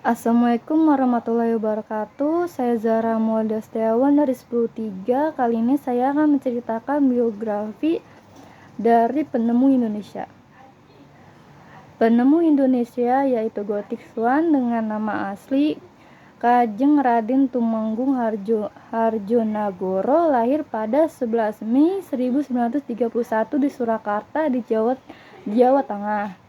Assalamualaikum warahmatullahi wabarakatuh. Saya Zahra Maulidah Setiawan dari 103. Kali ini saya akan menceritakan biografi dari penemu Indonesia. Penemu Indonesia yaitu Gotiksuan dengan nama asli Kajeng Raden Tumenggung Harjonagoro, lahir pada 11 Mei 1931 di Surakarta di Jawa Tengah.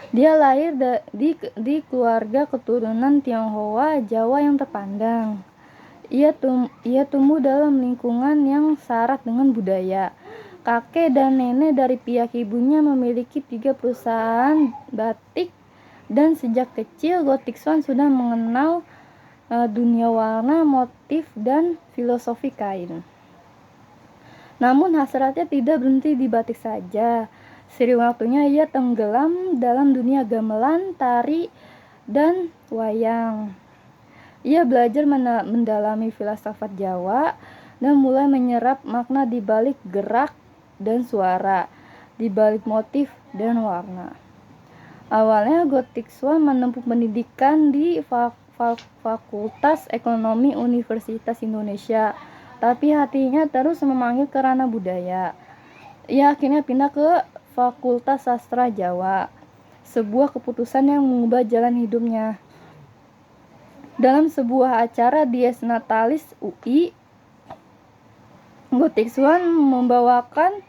Dia lahir di keluarga keturunan Tionghoa Jawa yang terpandang. Ia tumbuh dalam lingkungan yang syarat dengan budaya. Kakek dan nenek dari pihak ibunya memiliki 3 perusahaan batik, dan sejak kecil Gotiksuan sudah mengenal dunia warna, motif, dan filosofi kain. Namun hasratnya tidak berhenti di batik saja. Sering waktunya ia tenggelam dalam dunia gamelan, tari, dan wayang. Ia belajar mendalami filsafat Jawa dan mulai menyerap makna di balik gerak dan suara, di balik motif dan warna. Awalnya Gotiksuan menempuh pendidikan di Fakultas Ekonomi Universitas Indonesia, tapi hatinya terus memanggil ke ranah budaya. Ia akhirnya pindah ke Fakultas Sastra Jawa, sebuah keputusan yang mengubah jalan hidupnya. Dalam sebuah acara Dies Natalis UI, Gotiksuan membawakan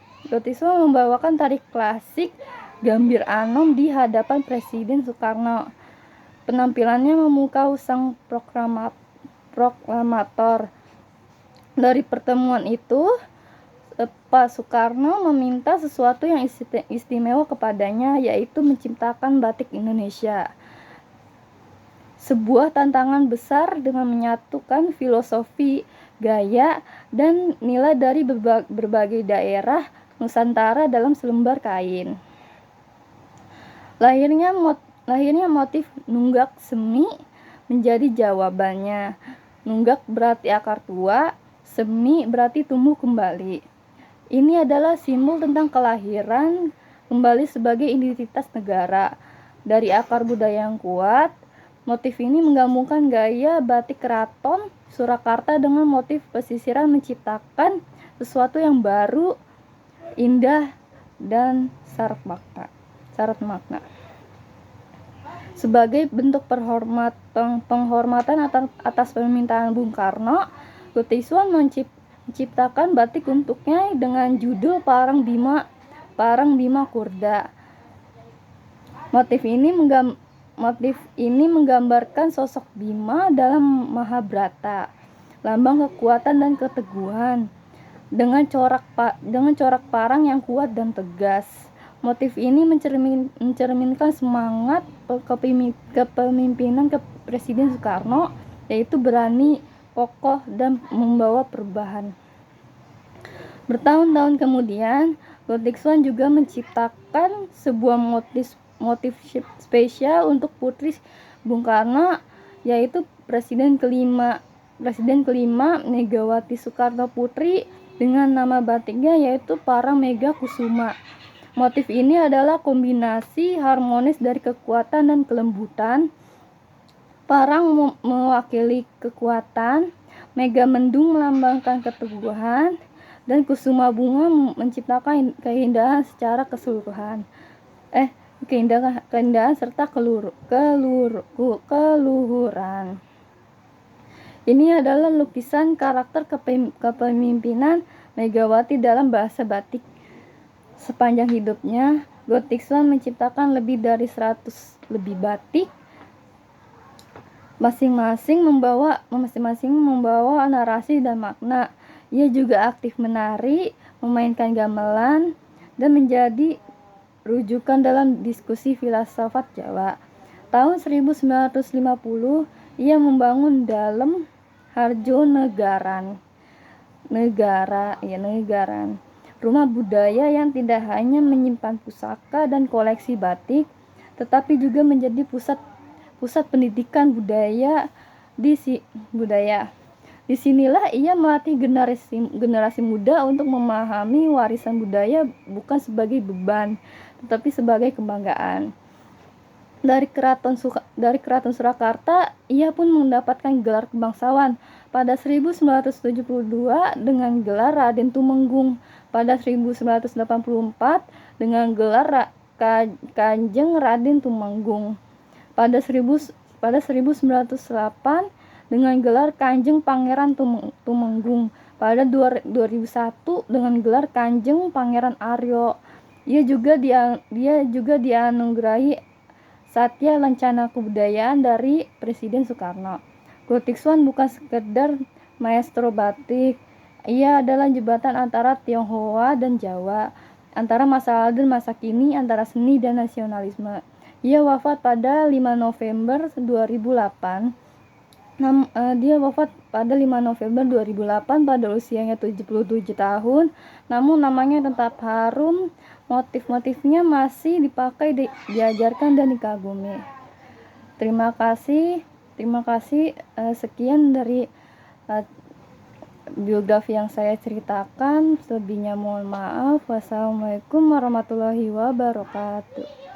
tari klasik Gambir Anom di hadapan Presiden Soekarno. Penampilannya memukau sang proklamator. Dari pertemuan itu, Pak Soekarno meminta sesuatu yang istimewa kepadanya, yaitu menciptakan batik Indonesia. Sebuah tantangan besar dengan menyatukan filosofi, gaya, dan nilai dari berbagai daerah Nusantara dalam selembar kain. Lahirnya motif nunggak semi menjadi jawabannya. Nunggak berarti akar tua, semi berarti tumbuh kembali. Ini adalah simbol tentang kelahiran kembali sebagai identitas negara. Dari akar budaya yang kuat, motif ini menggabungkan gaya batik keraton Surakarta dengan motif pesisiran, menciptakan sesuatu yang baru, indah, dan syarat makna. Sebagai bentuk penghormatan atas permintaan Bung Karno, Gotiksuan menciptakan batik untuknya dengan judul Parang Bima Kurda. Motif ini menggambarkan sosok Bima dalam Mahabharata, lambang kekuatan dan keteguhan, dengan corak parang yang kuat dan tegas. Motif ini mencerminkan semangat kepemimpinan Presiden Soekarno, yaitu berani, kokoh, dan membawa perubahan. Bertahun-tahun kemudian, Gotiksuan juga menciptakan sebuah motif spesial untuk putri Bung Karno, yaitu Presiden kelima Megawati Soekarno Putri, dengan nama batiknya yaitu Parang Mega Kusuma. Motif ini adalah kombinasi harmonis dari kekuatan dan kelembutan. Parang mewakili kekuatan, Mega Mendung melambangkan keteguhan, dan Kusuma bunga menciptakan keindahan secara keseluruhan. Keindahan serta keluhuran. Ini adalah lukisan karakter kepemimpinan Megawati dalam bahasa batik. Sepanjang hidupnya, Gotiksuan menciptakan lebih dari 100 lebih batik, masing-masing membawa narasi dan makna. Ia juga aktif menari, memainkan gamelan, dan menjadi rujukan dalam diskusi filsafat Jawa. Tahun 1950, ia membangun Dalem Harjonagaran, rumah budaya yang tidak hanya menyimpan pusaka dan koleksi batik, tetapi juga menjadi pusat pendidikan budaya. Disinilah ia melatih generasi muda untuk memahami warisan budaya bukan sebagai beban, tetapi sebagai kebanggaan. dari Keraton Surakarta, ia pun mendapatkan gelar kebangsawan pada 1972 dengan gelar Raden Tumenggung, pada 1984 dengan gelar Kanjeng Raden Tumenggung, pada 1908 dengan gelar Kanjeng Pangeran Tumenggung, pada 2001 dengan gelar Kanjeng Pangeran Aryo. Dia juga dianugerahi Satya Lancana Kebudayaan dari Presiden Soekarno. Kutiksuan bukan sekedar maestro batik, ia adalah jembatan antara Tionghoa dan Jawa, antara masa lalu dan masa kini, antara seni dan nasionalisme. Ia wafat pada 5 November 2008. Dia wafat pada 5 November 2008 pada usianya 77 tahun. Namun namanya tetap harum, motif-motifnya masih dipakai, diajarkan dan dikagumi. Terima kasih. Sekian dari biografi yang saya ceritakan. Selebihnya mohon maaf. Wassalamualaikum warahmatullahi wabarakatuh.